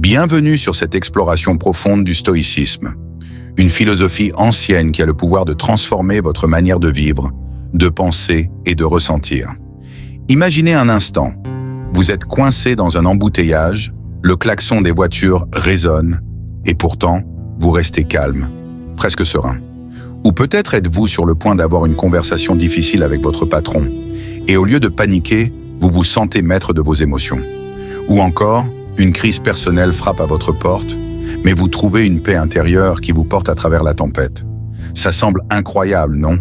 Bienvenue sur cette exploration profonde du stoïcisme, une philosophie ancienne qui a le pouvoir de transformer votre manière de vivre, de penser et de ressentir. Imaginez un instant, vous êtes coincé dans un embouteillage, le klaxon des voitures résonne, et pourtant, vous restez calme, presque serein. Ou peut-être êtes-vous sur le point d'avoir une conversation difficile avec votre patron, et au lieu de paniquer, vous vous sentez maître de vos émotions. Ou encore, une crise personnelle frappe à votre porte, mais vous trouvez une paix intérieure qui vous porte à travers la tempête. Ça semble incroyable, non?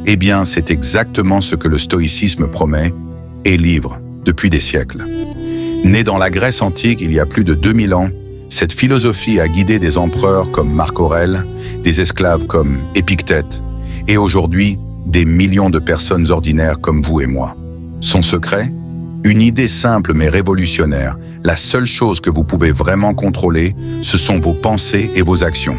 Eh bien, c'est exactement ce que le stoïcisme promet et livre depuis des siècles. Née dans la Grèce antique il y a plus de 2000 ans, cette philosophie a guidé des empereurs comme Marc Aurèle, des esclaves comme Épictète, et aujourd'hui, des millions de personnes ordinaires comme vous et moi. Son secret? Une idée simple mais révolutionnaire. La seule chose que vous pouvez vraiment contrôler, ce sont vos pensées et vos actions.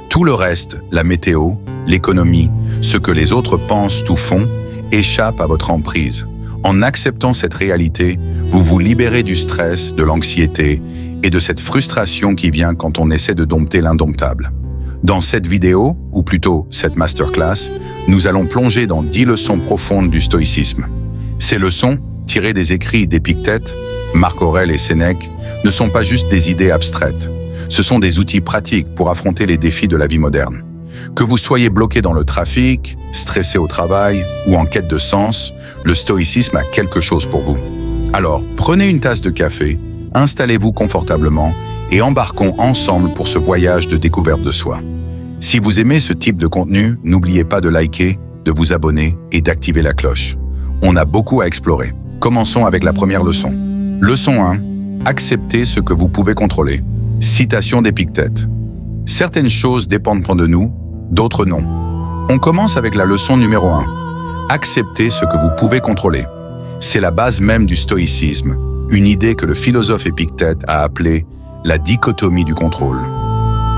Tout le reste, la météo, l'économie, ce que les autres pensent ou font, échappe à votre emprise. En acceptant cette réalité, vous vous libérez du stress, de l'anxiété et de cette frustration qui vient quand on essaie de dompter l'indomptable. Dans cette vidéo, ou plutôt cette masterclass, nous allons plonger dans 10 leçons profondes du stoïcisme. Ces leçons, tirées des écrits d'Épictète, Marc Aurèle et Sénèque, ne sont pas juste des idées abstraites. Ce sont des outils pratiques pour affronter les défis de la vie moderne. Que vous soyez bloqué dans le trafic, stressé au travail ou en quête de sens, le stoïcisme a quelque chose pour vous. Alors, prenez une tasse de café, installez-vous confortablement et embarquons ensemble pour ce voyage de découverte de soi. Si vous aimez ce type de contenu, n'oubliez pas de liker, de vous abonner et d'activer la cloche. On a beaucoup à explorer. Commençons avec la première leçon. Leçon 1. Acceptez ce que vous pouvez contrôler. Citation d'Épictète. Certaines choses dépendent de nous, d'autres non. On commence avec la leçon numéro 1. Acceptez ce que vous pouvez contrôler. C'est la base même du stoïcisme, une idée que le philosophe Épictète a appelée la dichotomie du contrôle.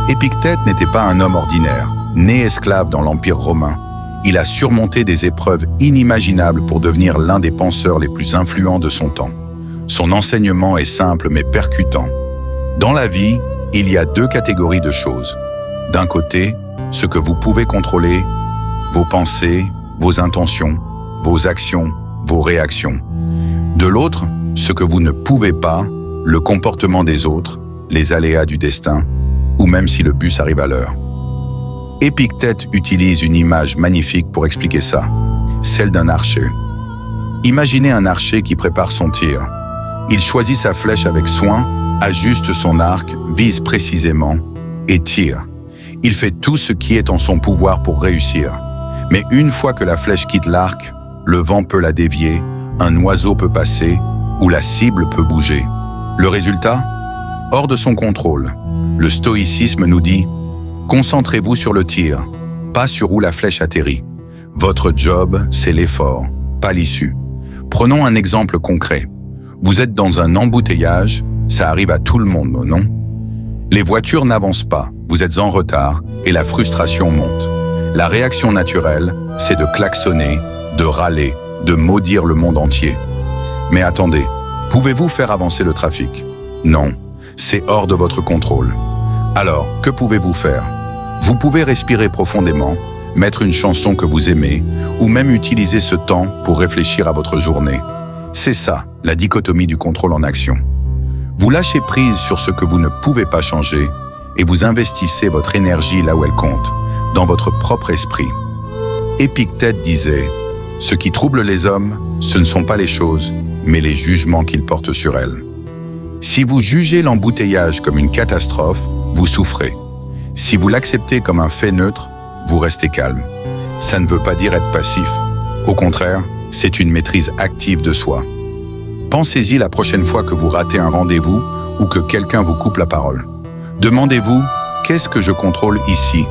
Épictète n'était pas un homme ordinaire, né esclave dans l'Empire romain. Il a surmonté des épreuves inimaginables pour devenir l'un des penseurs les plus influents de son temps. Son enseignement est simple mais percutant. Dans la vie, il y a 2 catégories de choses. D'un côté, ce que vous pouvez contrôler, vos pensées, vos intentions, vos actions, vos réactions. De l'autre, ce que vous ne pouvez pas, le comportement des autres, les aléas du destin, ou même si le bus arrive à l'heure. Épictète utilise une image magnifique pour expliquer ça, celle d'un archer. Imaginez un archer qui prépare son tir. Il choisit sa flèche avec soin, ajuste son arc, vise précisément et tire. Il fait tout ce qui est en son pouvoir pour réussir. Mais une fois que la flèche quitte l'arc, le vent peut la dévier, un oiseau peut passer ou la cible peut bouger. Le résultat? Hors de son contrôle. Le stoïcisme nous dit « Concentrez-vous sur le tir, pas sur où la flèche atterrit. Votre job, c'est l'effort, pas l'issue. » Prenons un exemple concret. Vous êtes dans un embouteillage, ça arrive à tout le monde, non? Les voitures n'avancent pas, vous êtes en retard et la frustration monte. La réaction naturelle, c'est de klaxonner, de râler, de maudire le monde entier. Mais attendez, pouvez-vous faire avancer le trafic? Non, c'est hors de votre contrôle. Alors, que pouvez-vous faire? Vous pouvez respirer profondément, mettre une chanson que vous aimez, ou même utiliser ce temps pour réfléchir à votre journée. C'est ça, la dichotomie du contrôle en action. Vous lâchez prise sur ce que vous ne pouvez pas changer et vous investissez votre énergie là où elle compte, dans votre propre esprit. Épictète disait « Ce qui trouble les hommes, ce ne sont pas les choses, mais les jugements qu'ils portent sur elles. » Si vous jugez l'embouteillage comme une catastrophe, vous souffrez. Si vous l'acceptez comme un fait neutre, vous restez calme. Ça ne veut pas dire être passif. Au contraire, c'est une maîtrise active de soi. Pensez-y la prochaine fois que vous ratez un rendez-vous ou que quelqu'un vous coupe la parole. Demandez-vous « Qu'est-ce que je contrôle ici ?»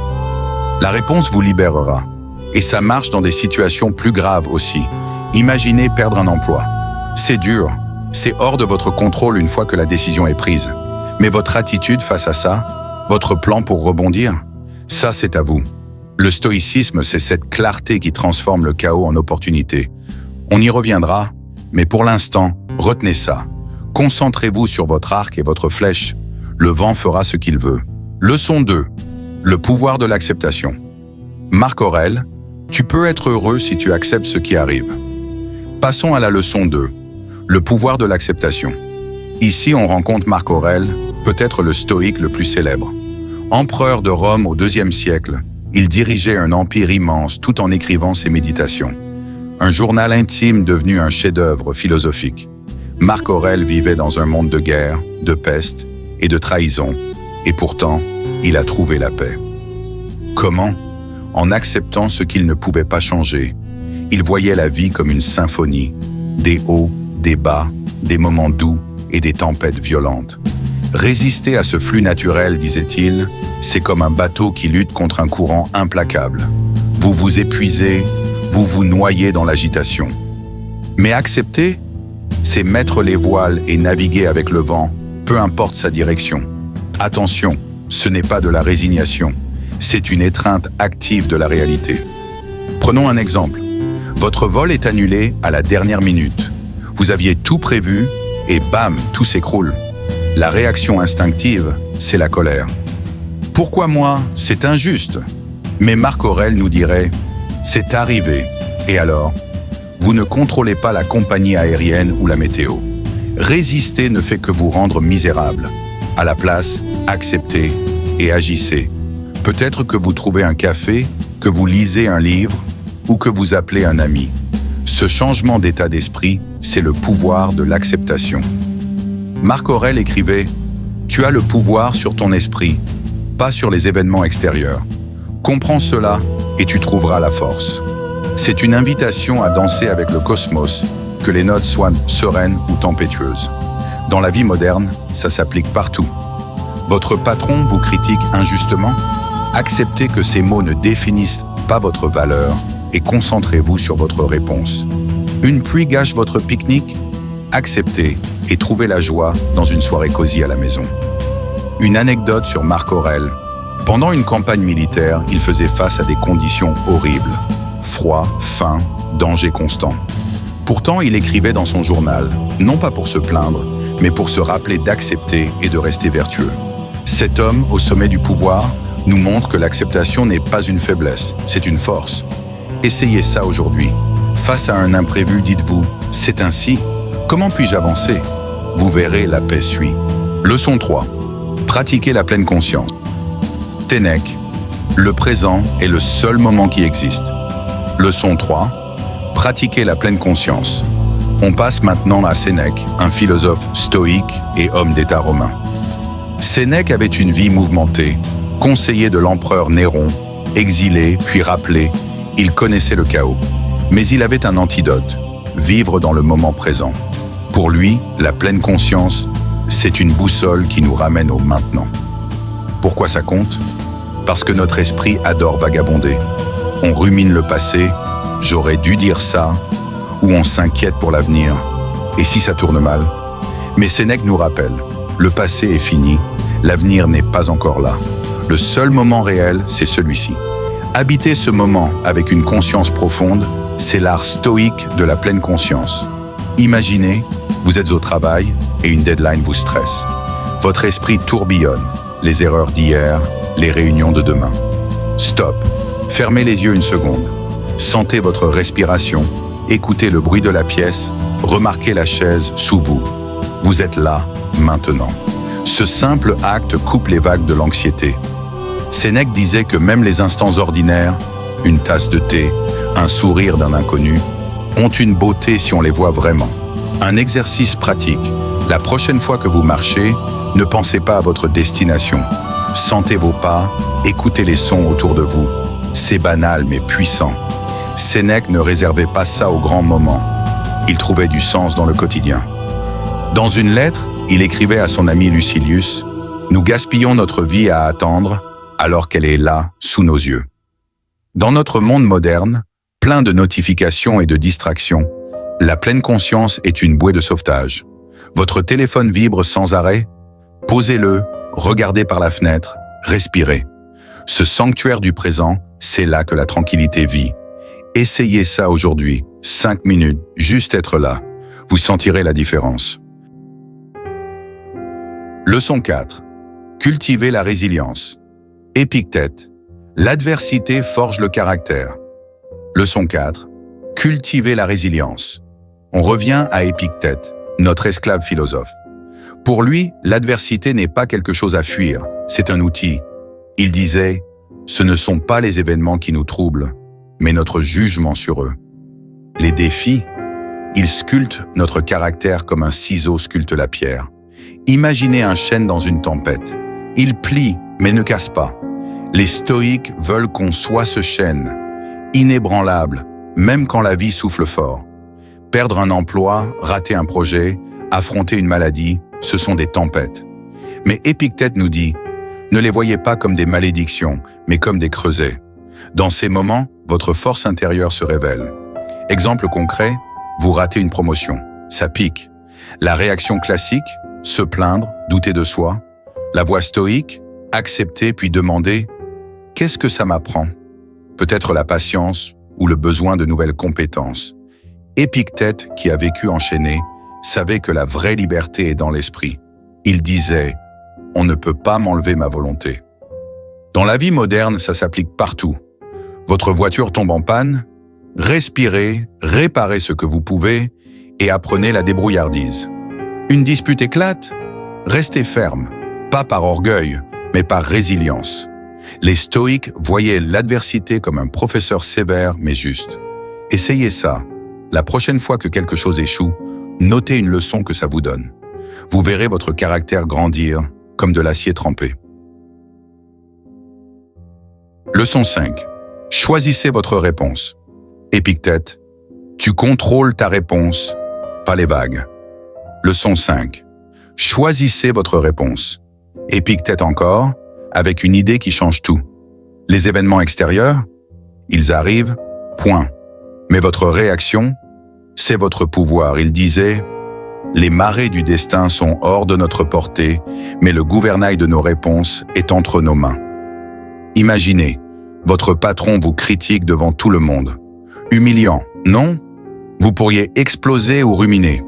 La réponse vous libérera. Et ça marche dans des situations plus graves aussi. Imaginez perdre un emploi. C'est dur. C'est hors de votre contrôle une fois que la décision est prise. Mais votre attitude face à ça, votre plan pour rebondir, ça c'est à vous. Le stoïcisme, c'est cette clarté qui transforme le chaos en opportunité. On y reviendra, mais pour l'instant, retenez ça. Concentrez-vous sur votre arc et votre flèche. Le vent fera ce qu'il veut. Leçon 2. Le pouvoir de l'acceptation. Marc Aurèle, tu peux être heureux si tu acceptes ce qui arrive. Passons à la leçon 2. Le pouvoir de l'acceptation. Ici, on rencontre Marc Aurèle, peut-être le stoïque le plus célèbre. Empereur de Rome au IIe siècle, il dirigeait un empire immense tout en écrivant ses méditations. Un journal intime devenu un chef-d'œuvre philosophique. Marc Aurèle vivait dans un monde de guerre, de peste et de trahison, et pourtant, il a trouvé la paix. Comment? En acceptant ce qu'il ne pouvait pas changer. Il voyait la vie comme une symphonie, des hauts, des bas, des moments doux et des tempêtes violentes. Résister à ce flux naturel, disait-il, c'est comme un bateau qui lutte contre un courant implacable. Vous vous épuisez, vous vous noyez dans l'agitation. Mais accepter, c'est mettre les voiles et naviguer avec le vent, peu importe sa direction. Attention, ce n'est pas de la résignation, c'est une étreinte active de la réalité. Prenons un exemple. Votre vol est annulé à la dernière minute. Vous aviez tout prévu et bam, tout s'écroule. La réaction instinctive, c'est la colère. Pourquoi moi? C'est injuste. Mais Marc Aurèle nous dirait, c'est arrivé. Et alors? Vous ne contrôlez pas la compagnie aérienne ou la météo. Résister ne fait que vous rendre misérable. À la place, acceptez et agissez. Peut-être que vous trouvez un café, que vous lisez un livre ou que vous appelez un ami. Ce changement d'état d'esprit, c'est le pouvoir de l'acceptation. Marc Aurèle écrivait « Tu as le pouvoir sur ton esprit, pas sur les événements extérieurs. Comprends cela et tu trouveras la force. » C'est une invitation à danser avec le cosmos, que les notes soient sereines ou tempétueuses. Dans la vie moderne, ça s'applique partout. Votre patron vous critique injustement? Acceptez que ces mots ne définissent pas votre valeur et concentrez-vous sur votre réponse. Une pluie gâche votre pique-nique? Acceptez et trouvez la joie dans une soirée cosy à la maison. Une anecdote sur Marc Aurèle. Pendant une campagne militaire, il faisait face à des conditions horribles. Froid, faim, danger constant. Pourtant, il écrivait dans son journal, non pas pour se plaindre, mais pour se rappeler d'accepter et de rester vertueux. Cet homme, au sommet du pouvoir, nous montre que l'acceptation n'est pas une faiblesse, c'est une force. Essayez ça aujourd'hui. Face à un imprévu, dites-vous « c'est ainsi ». Comment puis-je avancer? Vous verrez, la paix suit. Leçon 3. Pratiquez la pleine conscience. Sénèque. Le présent est le seul moment qui existe. Leçon 3. Pratiquez la pleine conscience. On passe maintenant à Sénèque, un philosophe stoïque et homme d'État romain. Sénèque avait une vie mouvementée, conseiller de l'empereur Néron, exilé puis rappelé, il connaissait le chaos. Mais il avait un antidote, vivre dans le moment présent. Pour lui, la pleine conscience, c'est une boussole qui nous ramène au maintenant. Pourquoi ça compte? Parce que notre esprit adore vagabonder. On rumine le passé, j'aurais dû dire ça, ou on s'inquiète pour l'avenir. Et si ça tourne mal? Mais Sénèque nous rappelle, le passé est fini, l'avenir n'est pas encore là. Le seul moment réel, c'est celui-ci. Habiter ce moment avec une conscience profonde, c'est l'art stoïque de la pleine conscience. Imaginez, vous êtes au travail et une deadline vous stresse. Votre esprit tourbillonne, les erreurs d'hier, les réunions de demain. Stop, fermez les yeux une seconde. Sentez votre respiration, écoutez le bruit de la pièce, remarquez la chaise sous vous. Vous êtes là, maintenant. Ce simple acte coupe les vagues de l'anxiété. Sénèque disait que même les instants ordinaires, une tasse de thé, un sourire d'un inconnu, ont une beauté si on les voit vraiment. Un exercice pratique. La prochaine fois que vous marchez, ne pensez pas à votre destination. Sentez vos pas, écoutez les sons autour de vous. C'est banal mais puissant. Sénèque ne réservait pas ça aux grands moments. Il trouvait du sens dans le quotidien. Dans une lettre, il écrivait à son ami Lucilius « Nous gaspillons notre vie à attendre alors qu'elle est là, sous nos yeux. » Dans notre monde moderne, plein de notifications et de distractions, la pleine conscience est une bouée de sauvetage. Votre téléphone vibre sans arrêt? Posez-le, regardez par la fenêtre, respirez. Ce sanctuaire du présent, c'est là que la tranquillité vit. Essayez ça aujourd'hui, 5 minutes, juste être là. Vous sentirez la différence. Leçon 4. cultivez la résilience. Épictète, l'adversité forge le caractère. Leçon 4, cultivez la résilience. On revient à Épictète, notre esclave philosophe. Pour lui, l'adversité n'est pas quelque chose à fuir, c'est un outil. Il disait, ce ne sont pas les événements qui nous troublent, mais notre jugement sur eux. Les défis, ils sculptent notre caractère comme un ciseau sculpte la pierre. Imaginez un chêne dans une tempête. Il plie, mais ne casse pas. Les stoïques veulent qu'on soit ce chêne, inébranlable, même quand la vie souffle fort. Perdre un emploi, rater un projet, affronter une maladie, ce sont des tempêtes. Mais Épictète nous dit, ne les voyez pas comme des malédictions, mais comme des creusets. Dans ces moments, votre force intérieure se révèle. Exemple concret, vous ratez une promotion, ça pique. La réaction classique, se plaindre, douter de soi. La voie stoïque, accepter puis demander « Qu'est-ce que ça m'apprend ?» Peut-être la patience ou le besoin de nouvelles compétences. Épictète, qui a vécu enchaîné, savait que la vraie liberté est dans l'esprit. Il disait « On ne peut pas m'enlever ma volonté ». Dans la vie moderne, ça s'applique partout. Votre voiture tombe en panne, respirez, réparez ce que vous pouvez et apprenez la débrouillardise. Une dispute éclate, restez ferme, pas par orgueil, mais par résilience. Les stoïques voyaient l'adversité comme un professeur sévère mais juste. Essayez ça. La prochaine fois que quelque chose échoue, notez une leçon que ça vous donne. Vous verrez votre caractère grandir comme de l'acier trempé. Leçon 5. Choisissez votre réponse. Épictète, tu contrôles ta réponse, pas les vagues. Leçon 5. Choisissez votre réponse. Épictète encore, avec une idée qui change tout. Les événements extérieurs, ils arrivent, point. Mais votre réaction, c'est votre pouvoir. Il disait, les marées du destin sont hors de notre portée, mais le gouvernail de nos réponses est entre nos mains. Imaginez, votre patron vous critique devant tout le monde. Humiliant, non? Vous pourriez exploser ou ruminer.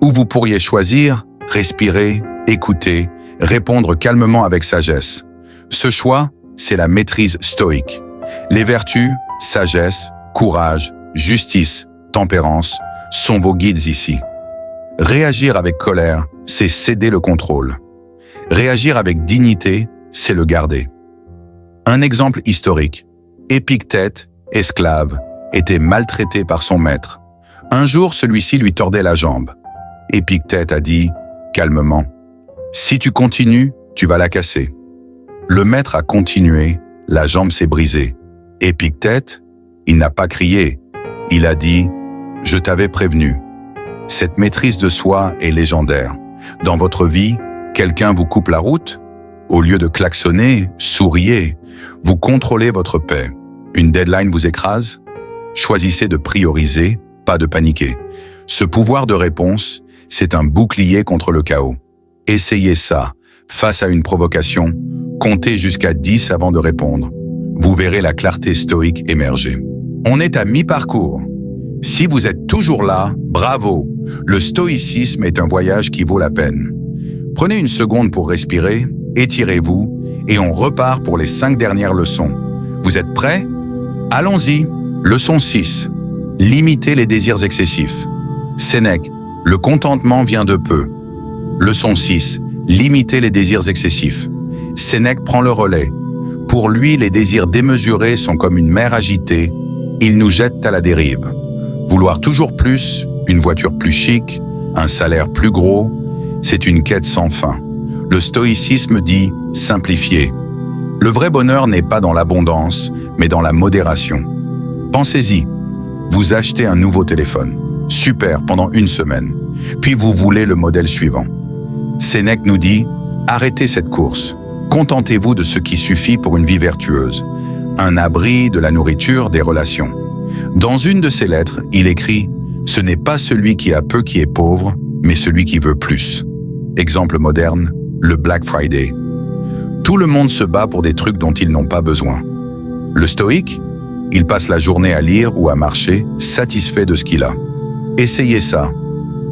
Ou vous pourriez choisir, respirer, écouter, répondre calmement avec sagesse. Ce choix, c'est la maîtrise stoïque. Les vertus, sagesse, courage, justice, tempérance, sont vos guides ici. Réagir avec colère, c'est céder le contrôle. Réagir avec dignité, c'est le garder. Un exemple historique. Épictète, esclave, était maltraité par son maître. Un jour, celui-ci lui tordait la jambe. Épictète a dit, calmement, « Si tu continues, tu vas la casser. » Le maître a continué, la jambe s'est brisée. Épictète, il n'a pas crié. Il a dit, « Je t'avais prévenu. » Cette maîtrise de soi est légendaire. Dans votre vie, quelqu'un vous coupe la route? Au lieu de klaxonner, souriez. Vous contrôlez votre paix. Une deadline vous écrase? Choisissez de prioriser, pas de paniquer. Ce pouvoir de réponse, c'est un bouclier contre le chaos. Essayez ça. Face à une provocation, comptez jusqu'à 10 avant de répondre. Vous verrez la clarté stoïque émerger. On est à mi-parcours. Si vous êtes toujours là, bravo. Le stoïcisme est un voyage qui vaut la peine. Prenez une seconde pour respirer, étirez-vous et on repart pour les 5 dernières leçons. Vous êtes prêts? Allons-y. Leçon 6. Limitez les désirs excessifs. Sénèque, le contentement vient de peu. Leçon 6. Limitez les désirs excessifs. Sénèque prend le relais. Pour lui, les désirs démesurés sont comme une mer agitée. Ils nous jettent à la dérive. Vouloir toujours plus, une voiture plus chic, un salaire plus gros, c'est une quête sans fin. Le stoïcisme dit « simplifier ». Le vrai bonheur n'est pas dans l'abondance, mais dans la modération. Pensez-y, vous achetez un nouveau téléphone. Super, pendant une semaine. Puis vous voulez le modèle suivant. Sénèque nous dit « arrêtez cette course. Contentez-vous de ce qui suffit pour une vie vertueuse. Un abri, de la nourriture, des relations. » Dans une de ses lettres, il écrit « Ce n'est pas celui qui a peu qui est pauvre, mais celui qui veut plus. » Exemple moderne, le Black Friday. Tout le monde se bat pour des trucs dont ils n'ont pas besoin. Le stoïque, il passe la journée à lire ou à marcher, satisfait de ce qu'il a. Essayez ça.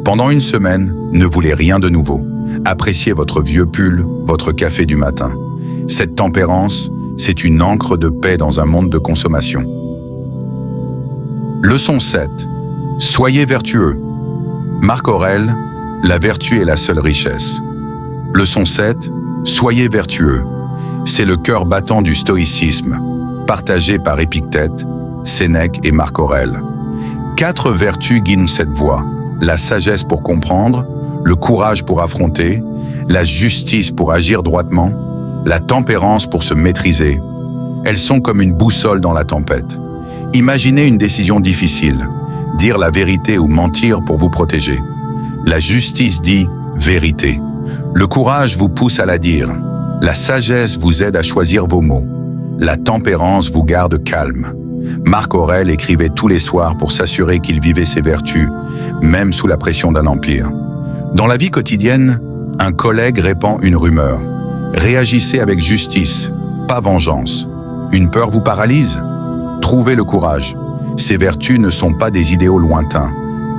Pendant une semaine, ne voulez rien de nouveau. Appréciez votre vieux pull, votre café du matin. Cette tempérance, c'est une encre de paix dans un monde de consommation. Leçon 7. Soyez vertueux. Marc Aurèle, la vertu est la seule richesse. Leçon 7. Soyez vertueux. C'est le cœur battant du stoïcisme, partagé par Épictète, Sénèque et Marc Aurèle. 4 vertus guident cette voie. La sagesse pour comprendre, le courage pour affronter, la justice pour agir droitement, la tempérance pour se maîtriser. Elles sont comme une boussole dans la tempête. Imaginez une décision difficile, dire la vérité ou mentir pour vous protéger. La justice dit vérité. Le courage vous pousse à la dire. La sagesse vous aide à choisir vos mots. La tempérance vous garde calme. Marc Aurèle écrivait tous les soirs pour s'assurer qu'il vivait ses vertus, même sous la pression d'un empire. Dans la vie quotidienne, un collègue répand une rumeur. Réagissez avec justice, pas vengeance. Une peur vous paralyse? Trouvez le courage. Ces vertus ne sont pas des idéaux lointains,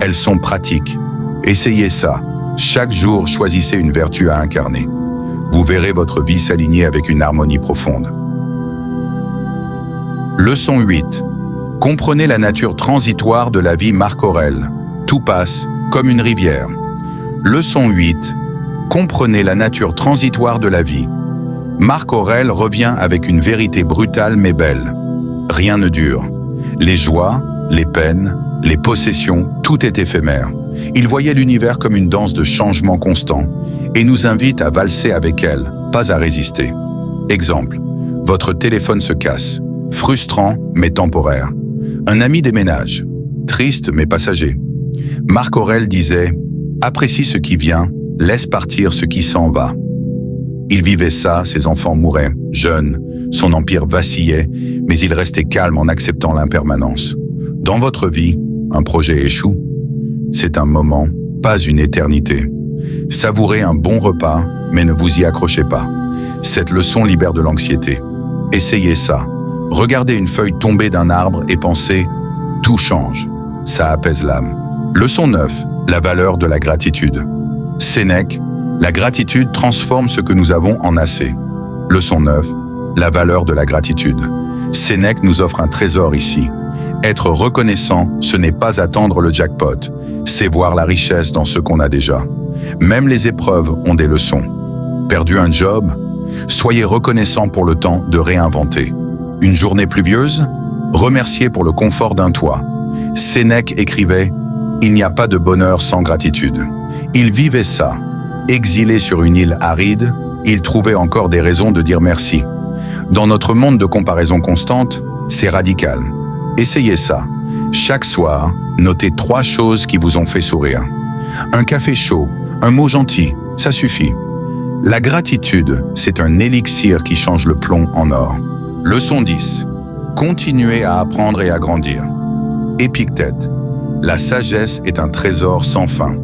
elles sont pratiques. Essayez ça. Chaque jour, choisissez une vertu à incarner. Vous verrez votre vie s'aligner avec une harmonie profonde. Leçon 8. Comprenez la nature transitoire de la vie. Marc Aurèle. Tout passe comme une rivière. Leçon 8. Comprenez la nature transitoire de la vie. Marc Aurèle revient avec une vérité brutale mais belle. Rien ne dure. Les joies, les peines, les possessions, tout est éphémère. Il voyait l'univers comme une danse de changement constant et nous invite à valser avec elle, pas à résister. Exemple, votre téléphone se casse. Frustrant mais temporaire. Un ami déménage. Triste mais passager. Marc Aurèle disait « Apprécie ce qui vient, laisse partir ce qui s'en va ». Il vivait ça, ses enfants mouraient, jeunes, son empire vacillait, mais il restait calme en acceptant l'impermanence. Dans votre vie, un projet échoue. C'est un moment, pas une éternité. Savourez un bon repas, mais ne vous y accrochez pas. Cette leçon libère de l'anxiété. Essayez ça. Regardez une feuille tomber d'un arbre et pensez « tout change ». Ça apaise l'âme. Leçon 9. La valeur de la gratitude. Sénèque. La gratitude transforme ce que nous avons en assez. Leçon 9. La valeur de la gratitude. Sénèque nous offre un trésor ici. Être reconnaissant, ce n'est pas attendre le jackpot, c'est voir la richesse dans ce qu'on a déjà. Même les épreuves ont des leçons. Perdu un job? Soyez reconnaissant pour le temps de réinventer. Une journée pluvieuse? Remerciez pour le confort d'un toit. Sénèque écrivait « Il n'y a pas de bonheur sans gratitude ». Il vivait ça. Exilé sur une île aride, il trouvait encore des raisons de dire merci. Dans notre monde de comparaison constante, c'est radical. Essayez ça. Chaque soir, notez 3 choses qui vous ont fait sourire. Un café chaud, un mot gentil, ça suffit. La gratitude, c'est un élixir qui change le plomb en or. Leçon 10. Continuez à apprendre et à grandir. Épictète. La sagesse est un trésor sans fin.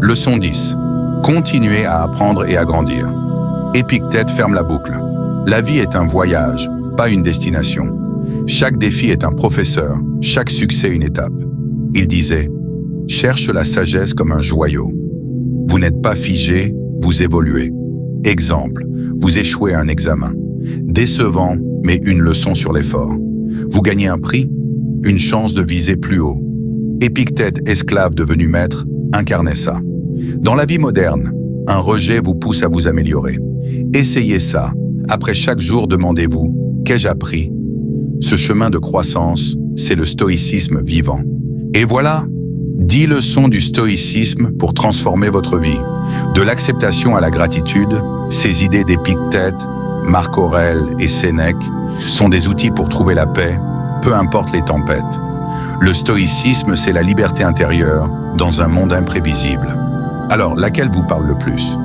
Leçon 10. Continuez à apprendre et à grandir. Épictète ferme la boucle. La vie est un voyage, pas une destination. Chaque défi est un professeur, chaque succès une étape. Il disait « Cherche la sagesse comme un joyau. Vous n'êtes pas figé, vous évoluez. Exemple, vous échouez à un examen. Décevant, mais une leçon sur l'effort. Vous gagnez un prix, une chance de viser plus haut. Épictète, esclave devenu maître, incarnait ça. Dans la vie moderne, un rejet vous pousse à vous améliorer. Essayez ça. Après chaque jour, demandez-vous « Qu'ai-je appris ?» Ce chemin de croissance, c'est le stoïcisme vivant. Et voilà, 10 leçons du stoïcisme pour transformer votre vie. De l'acceptation à la gratitude, ces idées d'Épictète, Marc Aurèle et Sénèque sont des outils pour trouver la paix, peu importe les tempêtes. Le stoïcisme, c'est la liberté intérieure dans un monde imprévisible. Alors, laquelle vous parle le plus?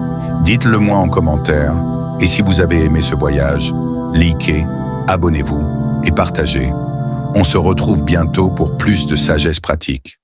Dites-le moi en commentaire. Et si vous avez aimé ce voyage, likez, abonnez-vous et partagez. On se retrouve bientôt pour plus de sagesse pratique.